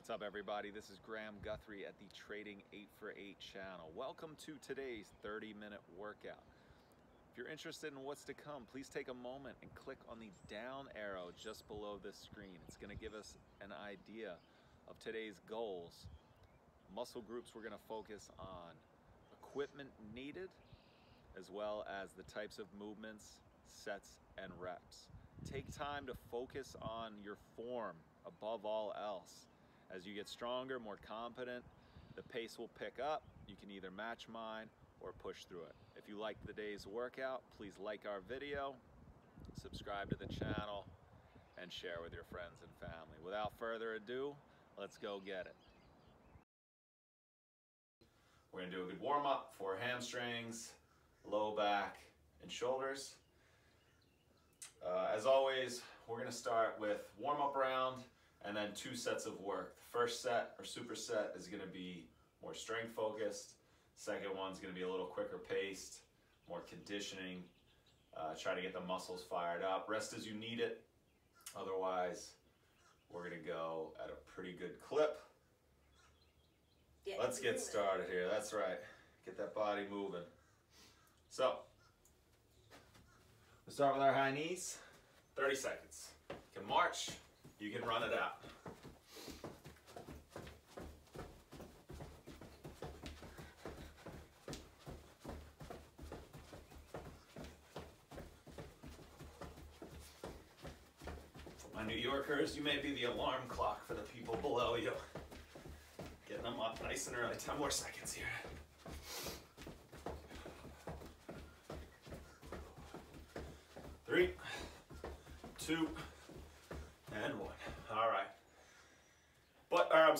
What's up, everybody? This is Graham Guthrie at the Trading 8 for 8 channel. Welcome to today's 30-minute workout. If you're interested in what's to come, please take a moment and click on the down arrow just below this screen. It's going to give us an idea of today's goals. Muscle groups we're going to focus on, equipment needed, as well as the types of movements, sets, and reps. Take time to focus on your form above all else. As you get stronger, more confident, the pace will pick up. You can either match mine or push through it. If you liked the day's workout, please like our video, subscribe to the channel, and share with your friends and family. Without further ado, let's go get it. We're gonna do a good warm-up for hamstrings, low back, and shoulders. As always, we're gonna start with warm-up round and then 2 sets of work. The first set, or superset, is gonna be more strength focused. Second one's gonna be a little quicker paced, more conditioning. Try to get the muscles fired up. Rest as you need it. Otherwise, we're gonna go at a pretty good clip. Let's get started here, that's right. Get that body moving. So, we'll start with our high knees. 30 seconds. You can march, you can run it out. For my New Yorkers, you may be the alarm clock for the people below you. Getting them up nice and early. 10 more seconds here. Three, 2, and 1. All right.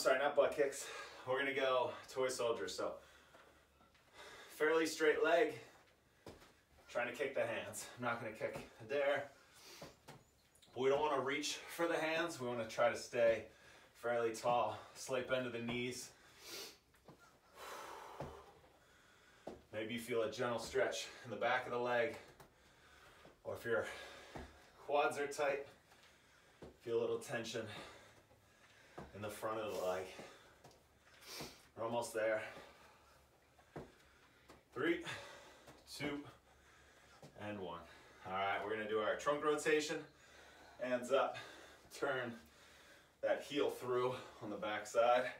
Not butt kicks. We're gonna go toy soldier. So, fairly straight leg. Trying to kick the hands. I'm not gonna kick there. But we don't want to reach for the hands. We want to try to stay fairly tall. Slight bend of the knees. Maybe you feel a gentle stretch in the back of the leg. Or if your quads are tight, feel a little tension in the front of the leg. We're almost there. 3, 2, and 1. All right, we're gonna do our trunk rotation. Hands up, turn that heel through on the back side.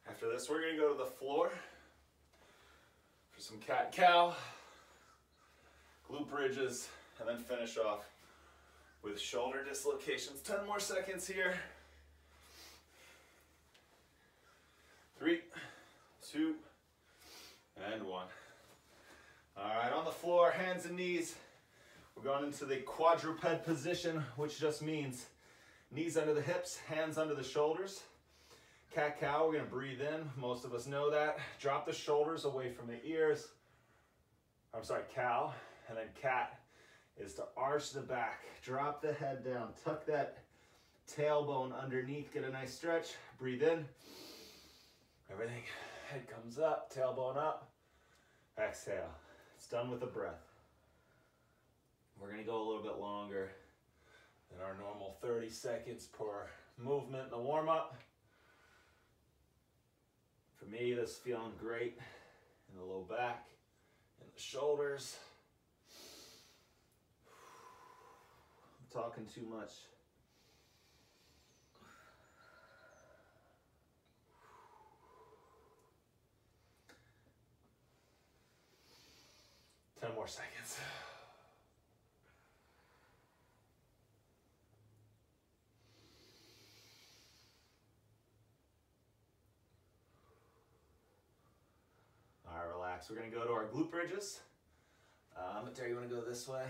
After this, we're gonna go to the floor for some cat-cow, glute bridges, and then finish off with shoulder dislocations. 10 more seconds here. 3, 2, and 1. All right, on the floor, hands and knees. We're going into the quadruped position, which just means knees under the hips, hands under the shoulders. Cat-cow, we're gonna breathe in. Most of us know that. Drop the shoulders away from the ears. I'm sorry, cow. And then cat is to arch the back. Drop the head down. Tuck that tailbone underneath. Get a nice stretch. Breathe in. Everything. Head comes up, tailbone up. Exhale. It's done with the breath. We're gonna go a little bit longer than our normal 30 seconds per movement in the warm-up. For me, this is feeling great in the low back, in the shoulders. I'm talking too much. Ten more seconds. All right, relax. We're gonna go to our glute bridges. Terry, you wanna go this way?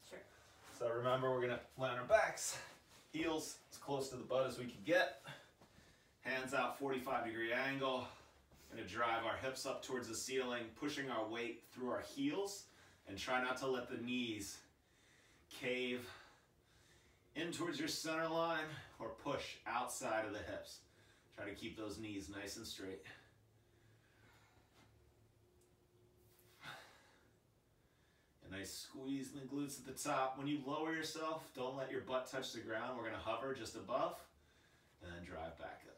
Sure. So remember, we're gonna lay on our backs, heels as close to the butt as we can get. Hands out, 45-degree angle. Gonna drive our hips up towards the ceiling, pushing our weight through our heels, and try not to let the knees cave in towards your center line or push outside of the hips. Try to keep those knees nice and straight. Nice squeeze in the glutes at the top. When you lower yourself, don't let your butt touch the ground. We're gonna hover just above and then drive back up.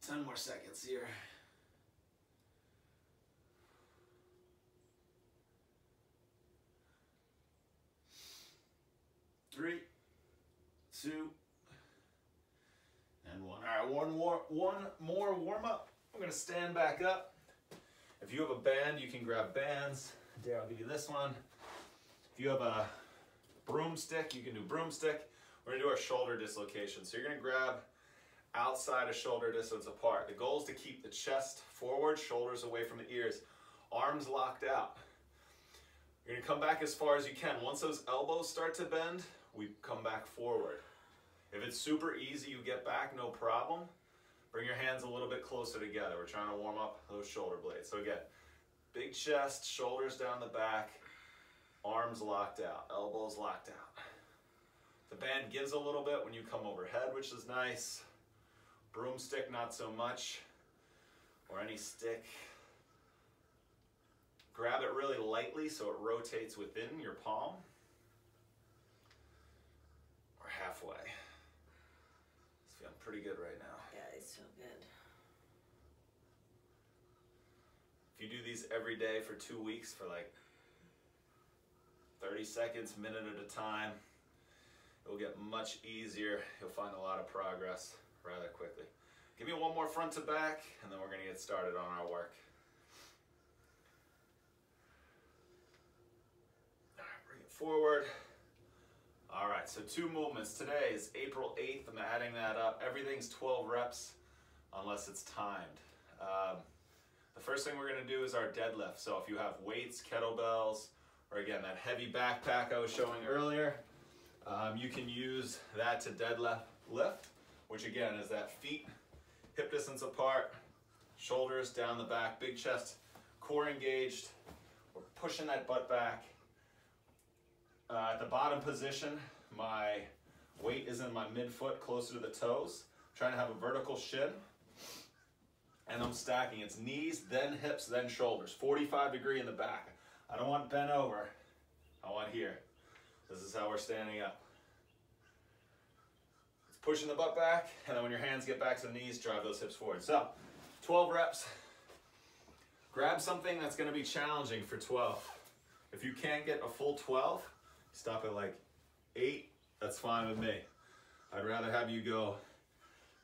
10 more seconds here. 3, 2, and 1. All right, one more warm up. We're gonna stand back up. If you have a band, you can grab bands. Dare, I'll give you this one. If you have a broomstick, you can do broomstick. We're gonna do our shoulder dislocation. So you're gonna grab outside of shoulder distance apart. The goal is to keep the chest forward, shoulders away from the ears, arms locked out. You're gonna come back as far as you can. Once those elbows start to bend, we come back forward. If it's super easy, you get back, no problem. Bring your hands a little bit closer together. We're trying to warm up those shoulder blades. So again, big chest, shoulders down the back, arms locked out, elbows locked out. The band gives a little bit when you come overhead, which is nice. Broomstick, not so much, or any stick. Grab it really lightly so it rotates within your palm, or halfway. It's feeling pretty good right now. Yeah, it's so good. If you do these every day for 2 weeks for like 30 seconds, minute at a time, it will get much easier. You'll find a lot of progress rather quickly. Give me one more front to back, and then we're gonna get started on our work. All right, bring it forward. All right, so 2 movements. Today is April 8th. I'm adding that up. Everything's 12 reps unless it's timed. The first thing we're gonna do is our deadlift. So if you have weights, kettlebells, or again, that heavy backpack I was showing earlier, you can use that to deadlift, which again is that feet hip distance apart, shoulders down the back, big chest, core engaged. We're pushing that butt back. At the bottom position, my weight is in my midfoot, closer to the toes. I'm trying to have a vertical shin, and I'm stacking. It's knees, then hips, then shoulders. 45-degree in the back. I don't want bent over. I want here. This is how we're standing up. It's pushing the butt back, and then when your hands get back to the knees, drive those hips forward. So, 12 reps. Grab something that's gonna be challenging for 12. If you can't get a full 12, stop at like 8, that's fine with me. I'd rather have you go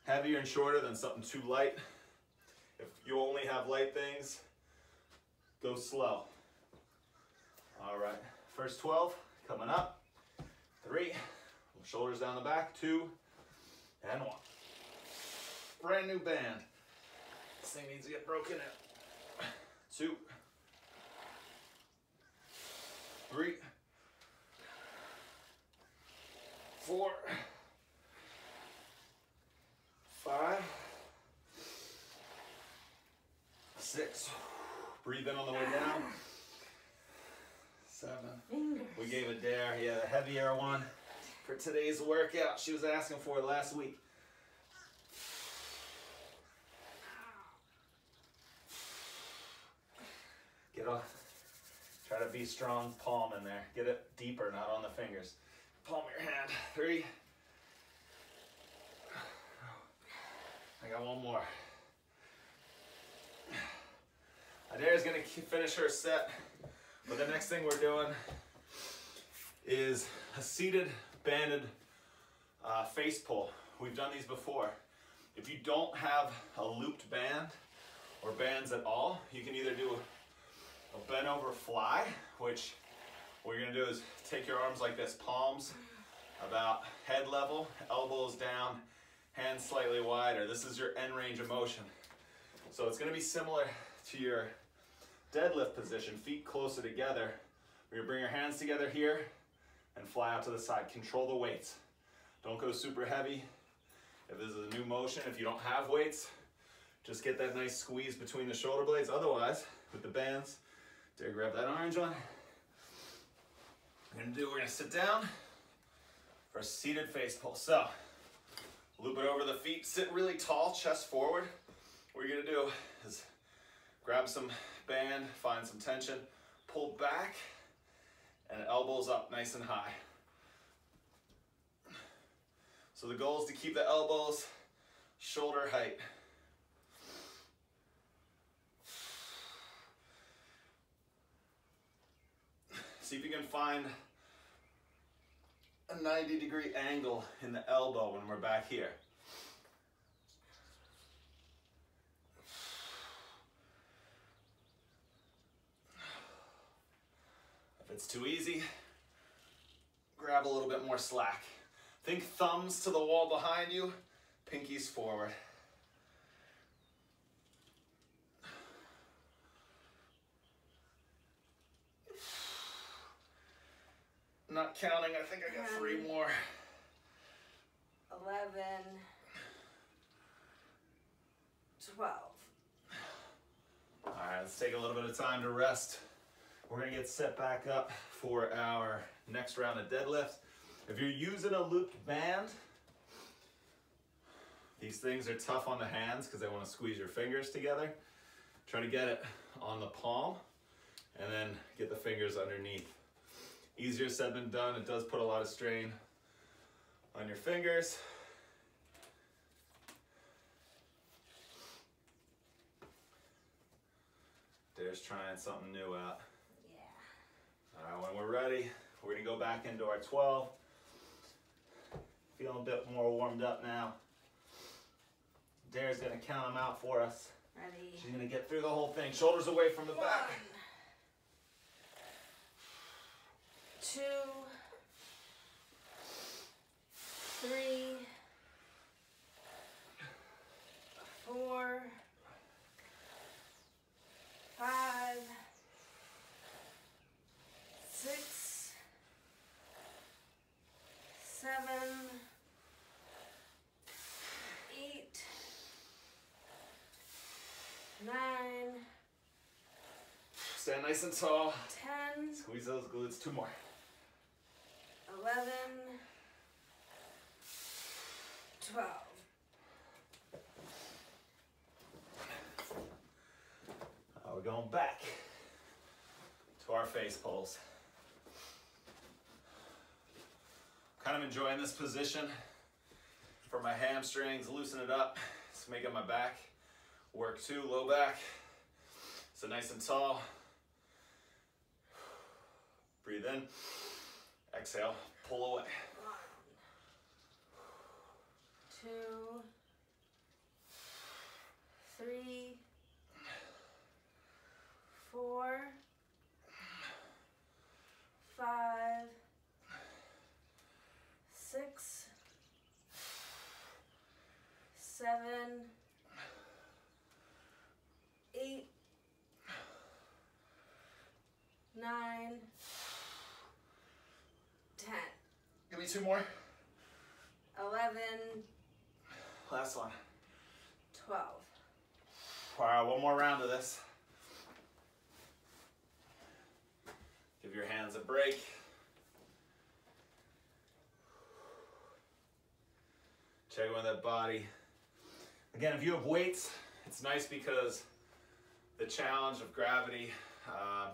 heavier and shorter than something too light. If you only have light things, go slow. All right, first 12, coming up. 3, shoulders down the back, 2, and 1. Brand new band. This thing needs to get broken in. 2, 3, 4, 5, 6. Breathe in on the way down. 7. We gave a dare, yeah, the heavier one for today's workout. She was asking for it last week. Get off. Try to be strong, palm in there. Get it deeper, not on the fingers. Palm of your hand. 3. I got one more. Adair's gonna finish her set. But the next thing we're doing is a seated banded face pull. We've done these before. If you don't have a looped band or bands at all, you can either do a bent over fly, which what you're gonna do is take your arms like this, palms about head level, elbows down, hands slightly wider. This is your end range of motion. So it's gonna be similar to your deadlift position, feet closer together. We're gonna bring your hands together here and fly out to the side. Control the weights. Don't go super heavy. If this is a new motion, if you don't have weights, just get that nice squeeze between the shoulder blades. Otherwise, with the bands, dare grab that orange one. We're gonna sit down for a seated face pull. So, Loop it over the feet, sit really tall, chest forward. What you're gonna do is grab some band, find some tension, pull back, and elbows up nice and high. So the goal is to keep the elbows shoulder height. See if you can find a 90-degree angle in the elbow when we're back here. If it's too easy, grab a little bit more slack. Think thumbs to the wall behind you, pinkies forward. Not counting, I think I got 3 more. 11, 12. All right, let's take a little bit of time to rest. We're gonna get set back up for our next round of deadlift. If you're using a looped band, these things are tough on the hands because they want to squeeze your fingers together. Try to get it on the palm and then get the fingers underneath. Easier said than done. It does put a lot of strain on your fingers. There's trying something new out. Yeah. All right, when we're ready, we're gonna go back into our 12. Feeling a bit more warmed up now. Dare's gonna count them out for us. Ready. She's gonna get through the whole thing. Shoulders away from the back. 2, 3, 4, 5, 6, 7, 8, 9, Stand nice and tall. 10, Squeeze those glutes. 2 more. 11, 12. We're going back to our face pulls. Kind of enjoying this position for my hamstrings, loosen it up. It's making my back work too, low back. So nice and tall. Breathe in, exhale, pull away. 1, 2, 3, 4, 5, 6, 7, 8, 9, 10. Give me 2 more. 11, Last one. 12. All right, 1 more round of this. Give your hands a break. Check in with that body. Again, if you have weights, it's nice because the challenge of gravity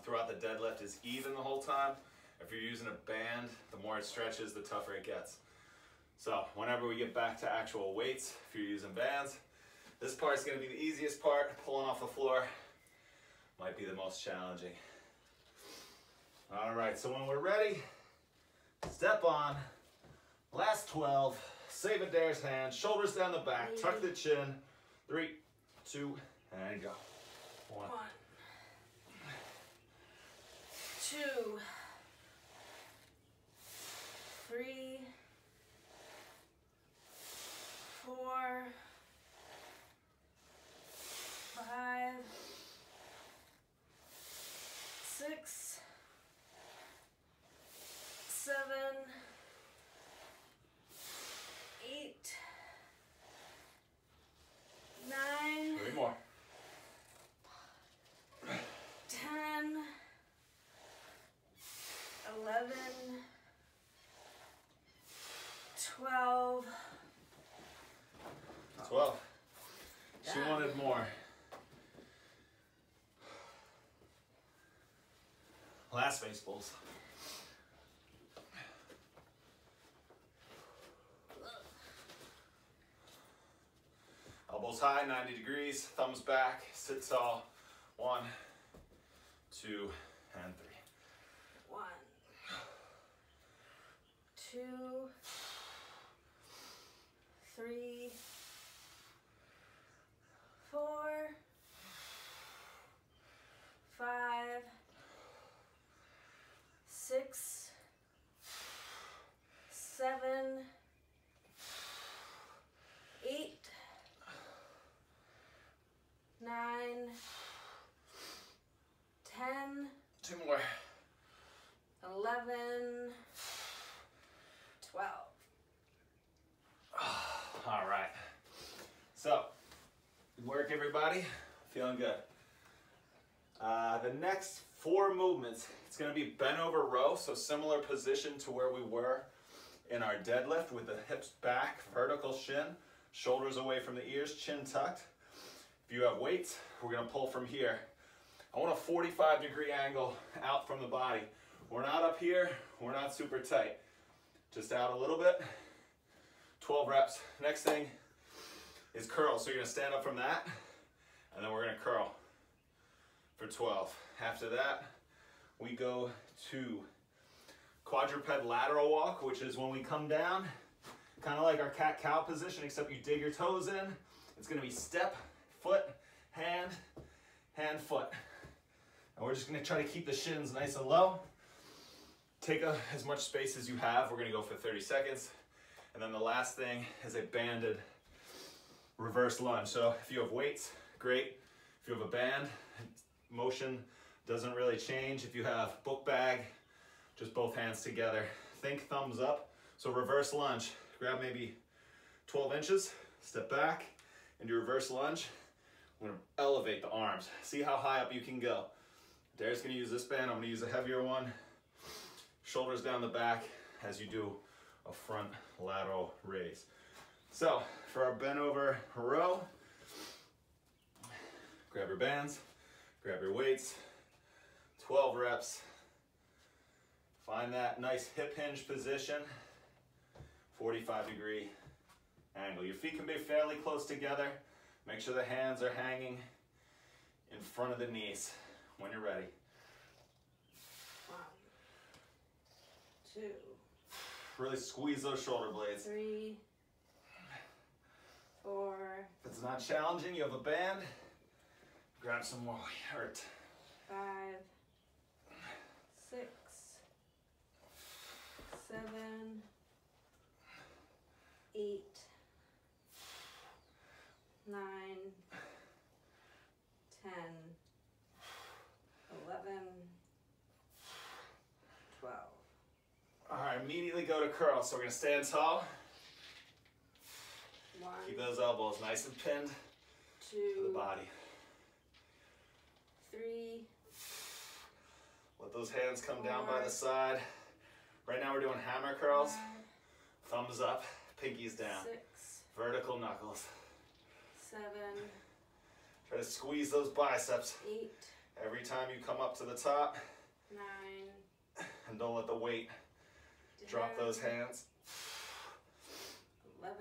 throughout the deadlift is even the whole time. If you're using a band, the more it stretches, the tougher it gets. So whenever we get back to actual weights, if you're using bands, this part's gonna be the easiest part. Pulling off the floor might be the most challenging. All right, so when we're ready, step on, last 12, save Adair's hand, shoulders down the back, tuck the chin, 3, 2, and go. 1, 2, 3, 4, 5, 6, 7, 8, 9, 3 more. 10, 11, 12, 12. She wanted more. Last face pulls. Elbows high, 90 degrees, thumbs back, sit tall. 1, 2, and 3. 1, 2, 3, 4, 5, 6, 7, 8, 9, 10, 2 more. 11, 12. All right. So, good work, everybody. Feeling good. The next 4 movements, it's going to be bent over row, so similar position to where we were in our deadlift with the hips back, vertical shin, shoulders away from the ears, chin tucked. If you have weights, we're going to pull from here. I want a 45-degree angle out from the body. We're not up here, we're not super tight. Just out a little bit. 12 reps. Next thing is curls. So you're going to stand up from that, and then we're going to curl for 12. After that, we go to quadruped lateral walk, which is when we come down, kind of like our cat-cow position, except you dig your toes in. It's going to be step, foot, hand, hand, foot. And we're just going to try to keep the shins nice and low. Take as much space as you have. We're going to go for 30 seconds. And then the last thing is a banded reverse lunge. So if you have weights, great. If you have a band, motion doesn't really change. If you have book bag, just both hands together. Think thumbs up. So reverse lunge. Grab maybe 12 inches, step back into reverse lunge. I'm going to elevate the arms. See how high up you can go. Derek's going to use this band. I'm going to use a heavier one. Shoulders down the back as you do a front lateral raise. So for our bent over row, grab your bands, grab your weights, 12 reps. Find that nice hip hinge position, 45-degree angle. Your feet can be fairly close together. Make sure the hands are hanging in front of the knees when you're ready. 1, 2, Really squeeze those shoulder blades. 3, 4, If it's not challenging, you have a band, grab some more hurt. 5, 6, 7, 8, 9, 10, 11, 12. All right, immediately go to curl. So we're gonna stand tall. 1, Keep those elbows nice and pinned 2, to the body. 3, Let those hands come down by the side. Right now we're doing hammer curls. 5, Thumbs up, pinkies down. 6, Vertical knuckles. 7, Try to squeeze those biceps 8, every time you come up to the top. 9, And don't let the weight 10, drop those hands. 11,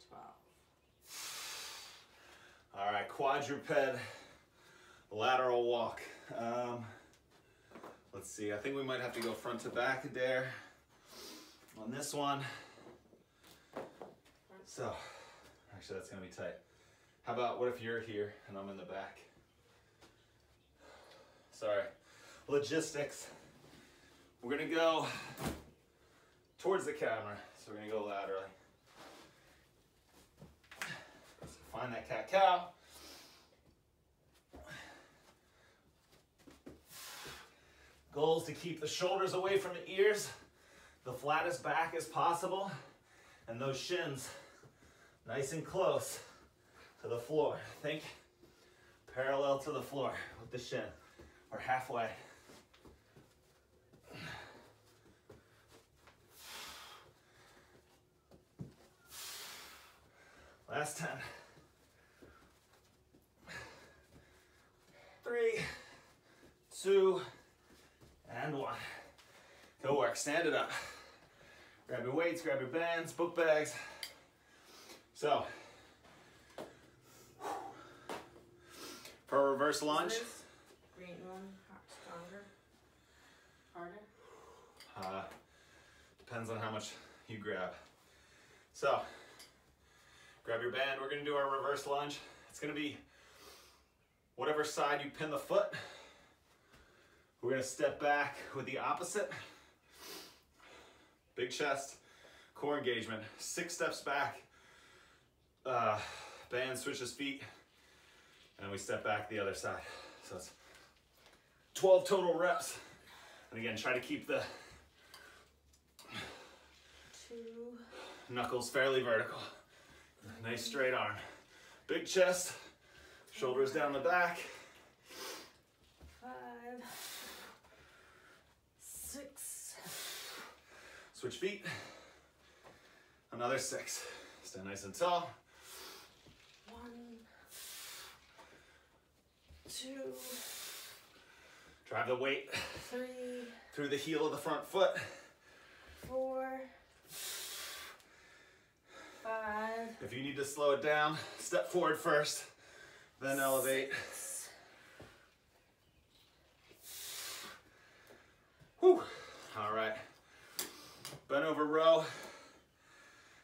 12. All right, quadruped lateral walk. Let's see, I think we might have to go front to back there on this one. So, actually that's gonna be tight. How about, what if you're here and I'm in the back? Sorry, logistics. We're gonna go towards the camera, so we're gonna go laterally. Find that cat-cow. Goal is to keep the shoulders away from the ears, the flattest back as possible, and those shins nice and close to the floor. Think parallel to the floor with the shin, or halfway. Last 10. 3, 2, and 1. Good work. Stand it up. Grab your weights, grab your bands, book bags. So, for a reverse lunge. Green one, stronger, harder? Depends on how much you grab. So, grab your band. We're going to do our reverse lunge. It's going to be whatever side you pin the foot. We're going to step back with the opposite. Big chest, core engagement. 6 steps back. Band switches feet. And we step back the other side. So it's 12 total reps. And again, try to keep the 2, knuckles fairly vertical. Nice straight arm. Big chest, shoulders down the back. 5, 6. Switch feet. Another 6. Stay nice and tall. 1, 2, Drive the weight 3, through the heel of the front foot. 4, 5. If you need to slow it down, step forward first, then elevate. 6. Whew. All right. Bent over row.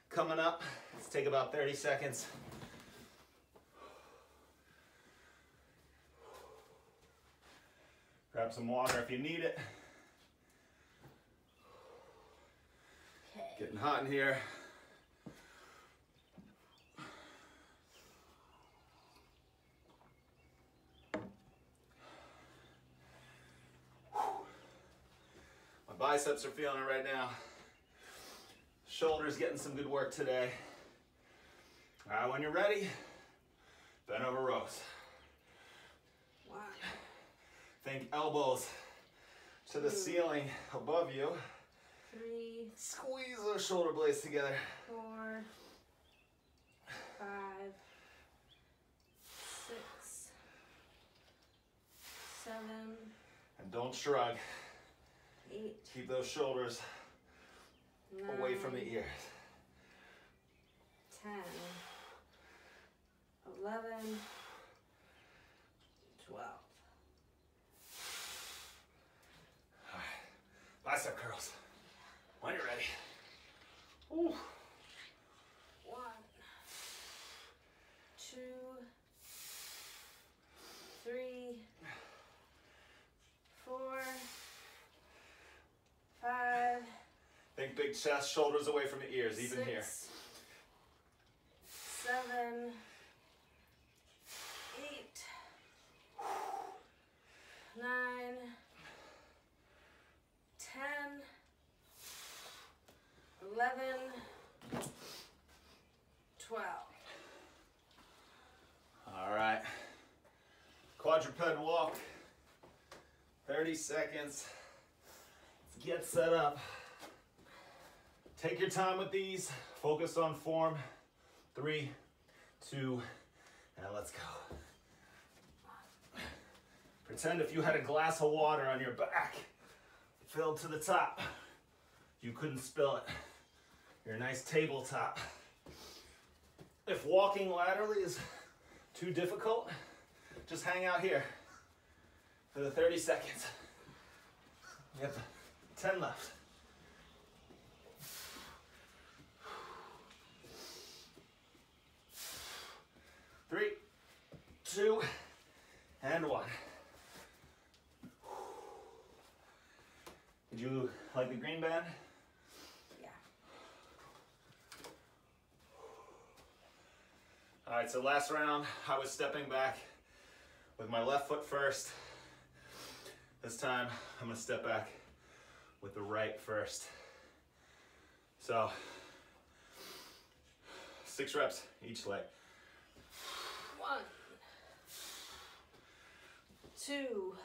Coming up. Let's take about 30 seconds. Grab some water if you need it. Okay. Getting hot in here. My biceps are feeling it right now. Shoulders getting some good work today. All right, when you're ready, bend over rows. 1, Think elbows to the ceiling above you. 3, Squeeze those shoulder blades together. 4, 5, 6, 7, And don't shrug. 8, Keep those shoulders 9, away from the ears. 10, 11, 12. All right. Bicep curls. When you're ready. Ooh. 1, 2, 3, 4, 5. Think big chest, shoulders away from the ears, even 6, here. 7, 8, 9, 10, 11, 12. All right. Quadruped walk. 30 seconds. Let's get set up. Take your time with these. Focus on form. 3, 2, and let's go. Pretend if you had a glass of water on your back, filled to the top. You couldn't spill it. You're a nice tabletop. If walking laterally is too difficult, just hang out here for the 30 seconds. You have 10 left. Three, 2, and 1. Did you like the green band? Yeah. All right, so last round, I was stepping back with my left foot first. This time, I'm gonna step back with the right first. So, 6 reps each leg. 1, 2,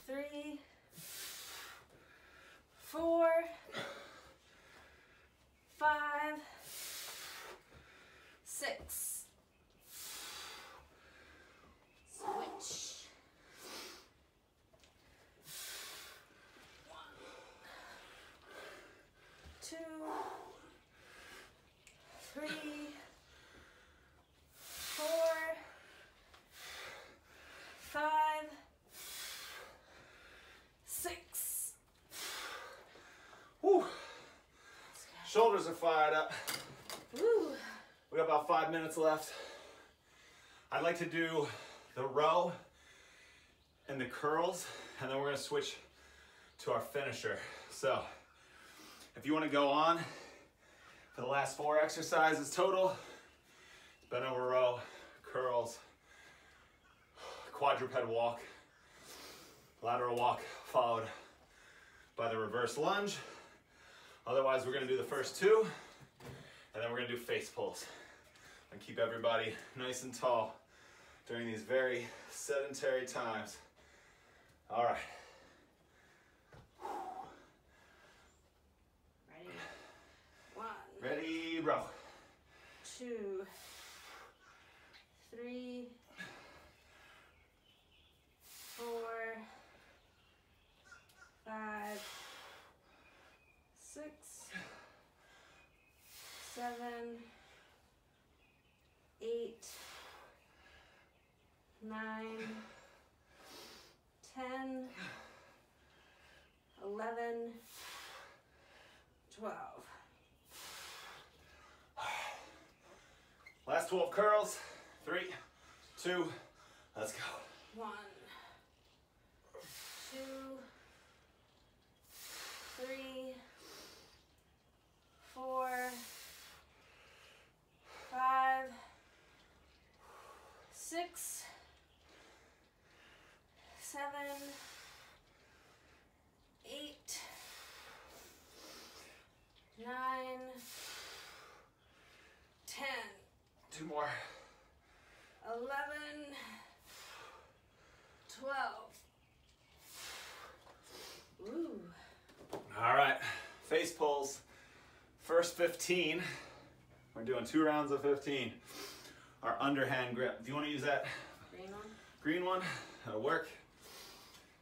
3, 4, 5, 2, 3, 4, 5, 6. Whew. Shoulders are fired up. Woo. We got about 5 minutes left. I'd like to do the row and the curls, and then we're gonna switch to our finisher. So, if you wanna go on for the last 4 exercises total, bent over row, curls, quadruped walk, lateral walk, followed by the reverse lunge. Otherwise, we're gonna do the first 2, and then we're gonna do face pulls. And keep everybody nice and tall during these very sedentary times. All right. Ready? 1. Ready, bro. 2, 3, 4, 5, 6, 7, 8, 9, 10, 11, 12. Last 12 curls. 3, 2, let's go. 1, 2, 3, 4, 5, 6, 7, 8, 9, 10. 2 more. 11, 12. Ooh. All right, face pulls. First 15. We're doing 2 rounds of 15. Our underhand grip. Do you want to use that Green one? green one? That'll work.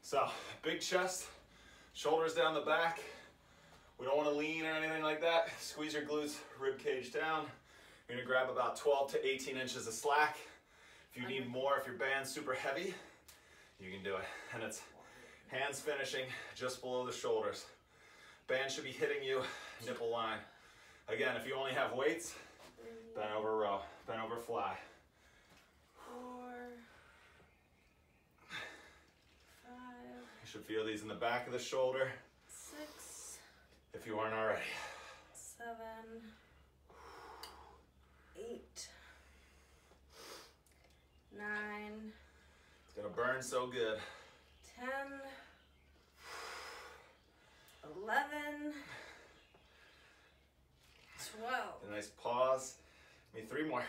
So, big chest, shoulders down the back. We don't want to lean or anything like that. Squeeze your glutes, rib cage down. You're gonna grab about 12 to 18 inches of slack. If you need more, if your band's super heavy, you can do it. And it's hands finishing just below the shoulders. Band should be hitting you, nipple line. Again, if you only have weights, bend over row, bend over fly. 4, 5, You should feel these in the back of the shoulder 6, if you aren't already. 7, 8, 9, It's gonna burn so good. 10, 11, 12. A nice pause. Give me 3 more.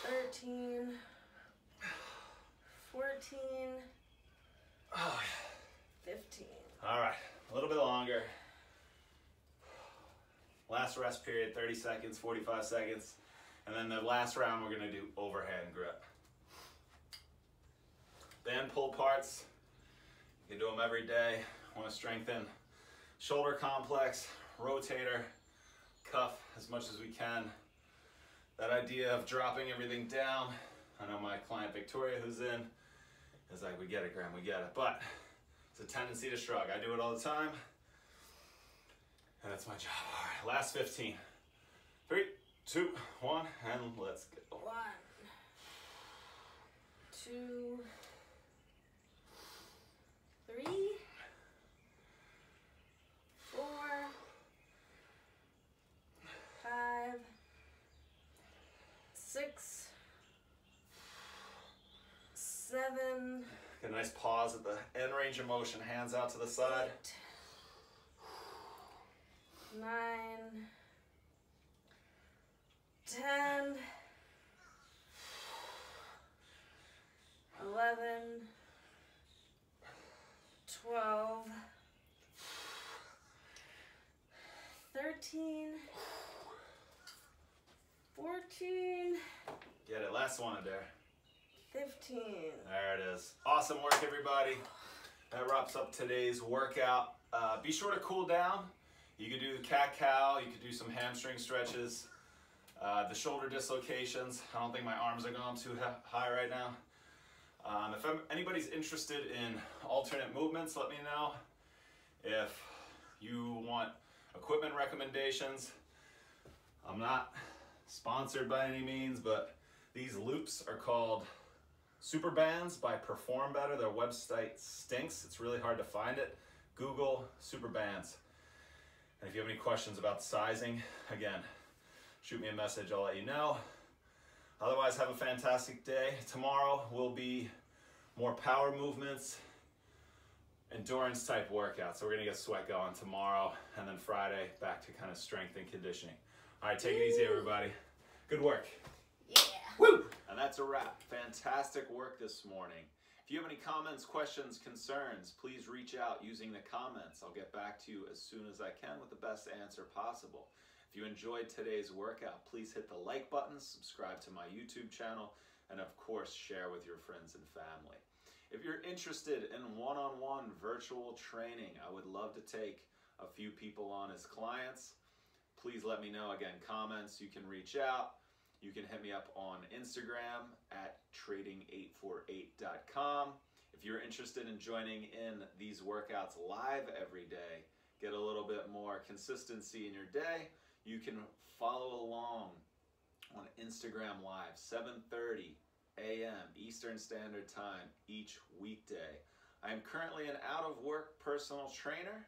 13, 14, Oh, 15. all right, a little bit longer. Last rest period, 30 seconds, 45 seconds. And then the last round, we're gonna do overhand grip. Band pull parts. You can do them every day. Want to strengthen shoulder complex, rotator, cuff as much as we can. That idea of dropping everything down. I know my client Victoria, who's in, is like, we get it, Graham, we get it. But it's a tendency to shrug. I do it all the time. And that's my job. All right, last 15. 3, 2, 1, and let's go. 1, 2, 3, 4, 5, 6, 7, Get a nice pause at the end range of motion. Hands out to the side. 8, 9, 10, 11, 12, 13, 14, Get it. Last one, Adair. 15. There it is. Awesome work, everybody. That wraps up today's workout. Be sure to cool down. You could do the cat-cow, you could do some hamstring stretches, the shoulder dislocations. I don't think my arms are going too high right now. If anybody's interested in alternate movements, let me know. If you want equipment recommendations, I'm not sponsored by any means, but these loops are called Super Bands by Perform Better. Their website stinks. It's really hard to find it. Google Super Bands. And if you have any questions about sizing, again, shoot me a message, I'll let you know. Otherwise, have a fantastic day. Tomorrow will be more power movements, endurance type workouts. So we're gonna get sweat going tomorrow, and then Friday back to kind of strength and conditioning. All right, take it easy, everybody. Good work. Yeah. Woo! And that's a wrap. Fantastic work this morning. If you have any comments, questions, concerns, please reach out using the comments. I'll get back to you as soon as I can with the best answer possible. If you enjoyed today's workout, please hit the like button, subscribe to my YouTube channel, and of course, share with your friends and family. If you're interested in one-on-one virtual training, I would love to take a few people on as clients. Please let me know. Again, comments, you can reach out. You can hit me up on Instagram at trading848.com. If you're interested in joining in these workouts live every day, get a little bit more consistency in your day, you can follow along on Instagram Live, 7:30 a.m. Eastern Standard Time each weekday. I am currently an out-of-work personal trainer,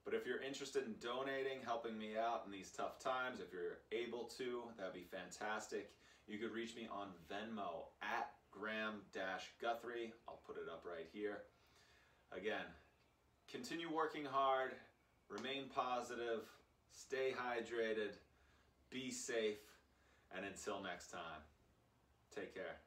but if you're interested in donating, helping me out in these tough times, if you're able to, that'd be fantastic. You could reach me on Venmo at Graham-Guthrie. I'll put it up right here. Again, continue working hard, remain positive, stay hydrated, be safe, and until next time, take care.